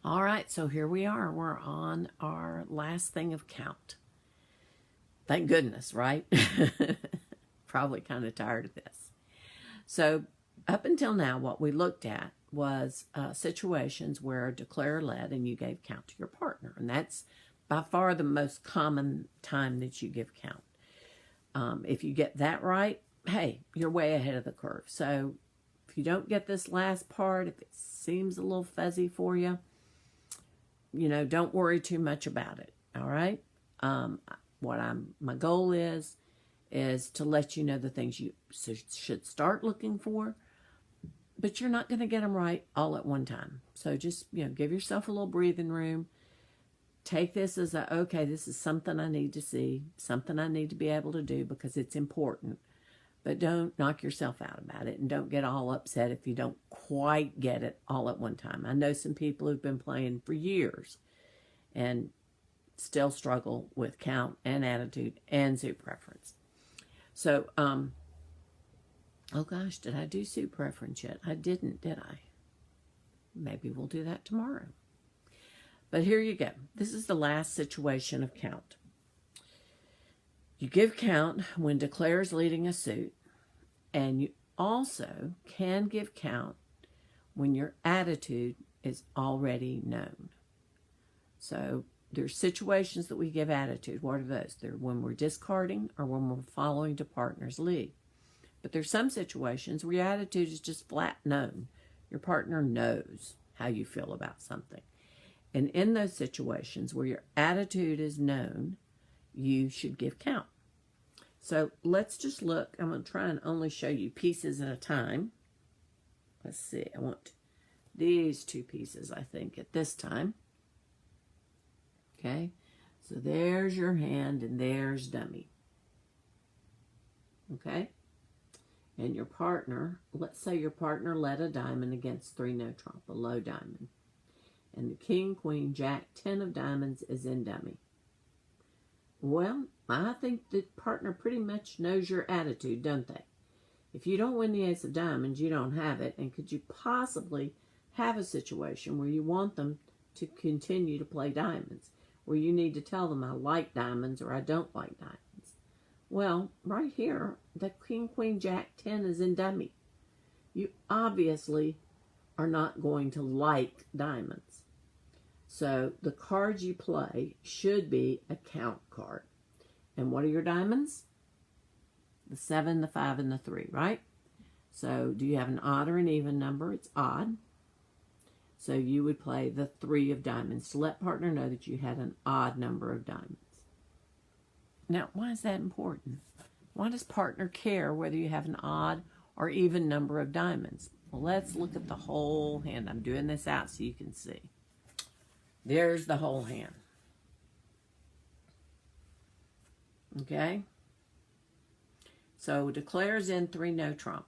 All right, so here we are. We're on our last thing of count. Thank goodness, right? Probably kind of tired of this. So up until now, what we looked at was situations where declare led and you gave count to your partner. And that's by far the most common time that you give count. If you get that right, hey, you're way ahead of the curve. So if you don't get this last part, if it seems a little fuzzy for you, don't worry too much about it. All right. My goal is to let you know the things you should start looking for, but you're not going to get them right all at one time. So just, give yourself a little breathing room. Take this as okay, this is something I need to see, something I need to be able to do because it's important. But don't knock yourself out about it and don't get all upset if you don't quite get it all at one time. I know some people who've been playing for years and still struggle with count and attitude and suit preference. So, oh gosh, did I do suit preference yet? I didn't, did I? Maybe we'll do that tomorrow. But here you go. This is the last situation of count. You give count when declare is leading a suit, and you also can give count when your attitude is already known. So there's situations that we give attitude. What are those? They're when we're discarding or when we're following to partner's lead. But there's some situations where your attitude is just flat known. Your partner knows how you feel about something. And in those situations where your attitude is known, you should give count. So let's just look. I'm going to try and only show you pieces at a time. Let's see. I want these two pieces, I think, at this time. Okay. So there's your hand and there's dummy. Okay. And your partner, let's say your partner led a diamond against 3 no trump, a low diamond. And the king, queen, jack, 10 of diamonds is in dummy. Well, I think the partner pretty much knows your attitude, don't they? If you don't win the ace of diamonds, you don't have it. And could you possibly have a situation where you want them to continue to play diamonds, where you need to tell them I like diamonds or I don't like diamonds? Well, right here, the king, queen, jack, 10 is in dummy. You obviously are not going to like diamonds. So the cards you play should be a count card. And what are your diamonds? The 7, the 5, and the 3, right? So do you have an odd or an even number? It's odd. So you would play the 3 of diamonds to let partner know that you had an odd number of diamonds. Now, why is that important? Why does partner care whether you have an odd or even number of diamonds? Well, let's look at the whole hand. I'm doing this out so you can see. There's the whole hand. Okay? So declares in 3 no trump.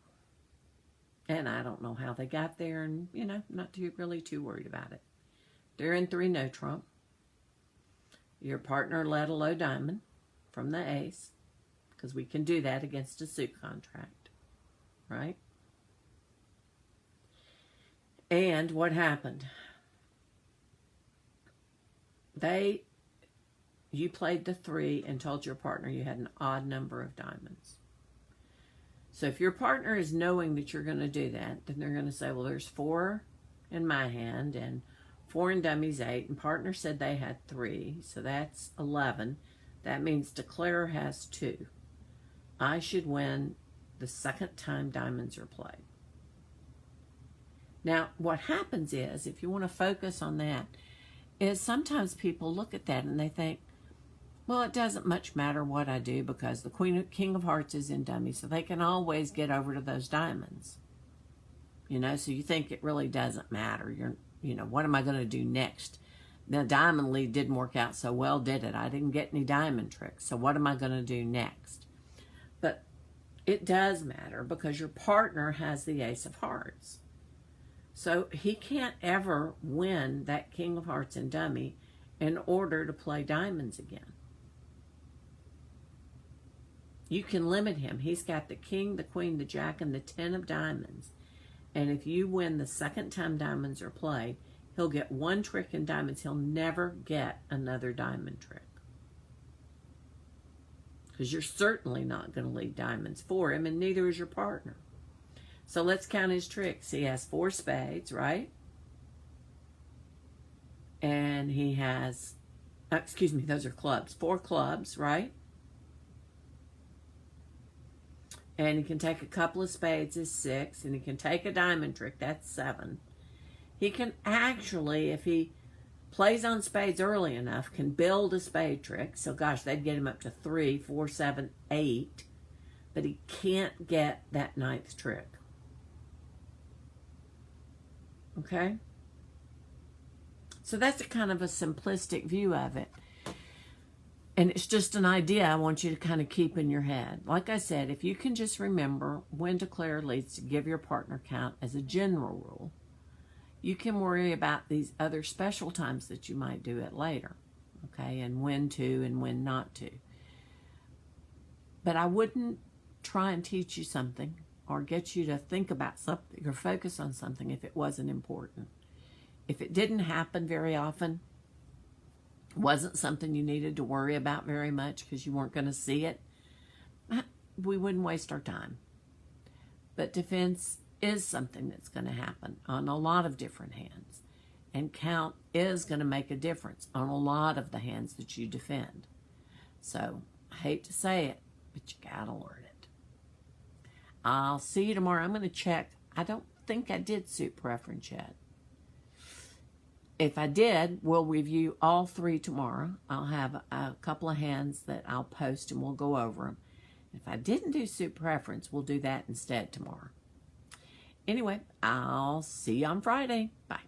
And I don't know how they got there, and, not really too worried about it. They're in 3 no trump. Your partner led a low diamond from the ace, because we can do that against a suit contract, right? And what happened? You played the 3 and told your partner you had an odd number of diamonds. So if your partner is knowing that you're going to do that, then they're going to say, well, there's 4 in my hand and 4 in dummy's 8, and partner said they had 3, so that's 11. That means declare has 2. I should win the second time diamonds are played. Now, what happens is, if you want to focus on that, is sometimes people look at that and they think, well, it doesn't much matter what I do because the king of hearts is in dummy, so they can always get over to those diamonds. So you think it really doesn't matter. What am I going to do next? The diamond lead didn't work out so well, did it? I didn't get any diamond tricks, so what am I going to do next? But it does matter because your partner has the ace of hearts. So he can't ever win that king of hearts and dummy in order to play diamonds again. You can limit him. He's got the king, the queen, the jack, and the 10 of diamonds. And if you win the second time diamonds are played, He'll get one trick in diamonds. He'll never get another diamond trick. Because you're certainly not going to leave diamonds for him, and neither is your partner. So let's count his tricks. He has 4 spades, right? And he has, excuse me, those are clubs. 4 clubs, right? And he can take a couple of spades is 6. And he can take a diamond trick, that's 7. He can actually, if he plays on spades early enough, can build a spade trick. So gosh, they'd get him up to 3, 4, 7, 8. But he can't get that 9th trick. Okay? So that's a kind of a simplistic view of it. And it's just an idea I want you to kind of keep in your head. Like I said, if you can just remember when declare leads to give your partner count as a general rule, you can worry about these other special times that you might do it later. Okay? And when to and when not to. But I wouldn't try and teach you something or get you to think about something or focus on something if it wasn't important. If it didn't happen very often, wasn't something you needed to worry about very much because you weren't going to see it, we wouldn't waste our time. But defense is something that's going to happen on a lot of different hands. And count is going to make a difference on a lot of the hands that you defend. So, I hate to say it, but you got to learn it. I'll see you tomorrow. I'm going to check. I don't think I did suit preference yet. If I did, we'll review all 3 tomorrow. I'll have a couple of hands that I'll post and we'll go over them. If I didn't do suit preference, we'll do that instead tomorrow. Anyway, I'll see you on Friday. Bye.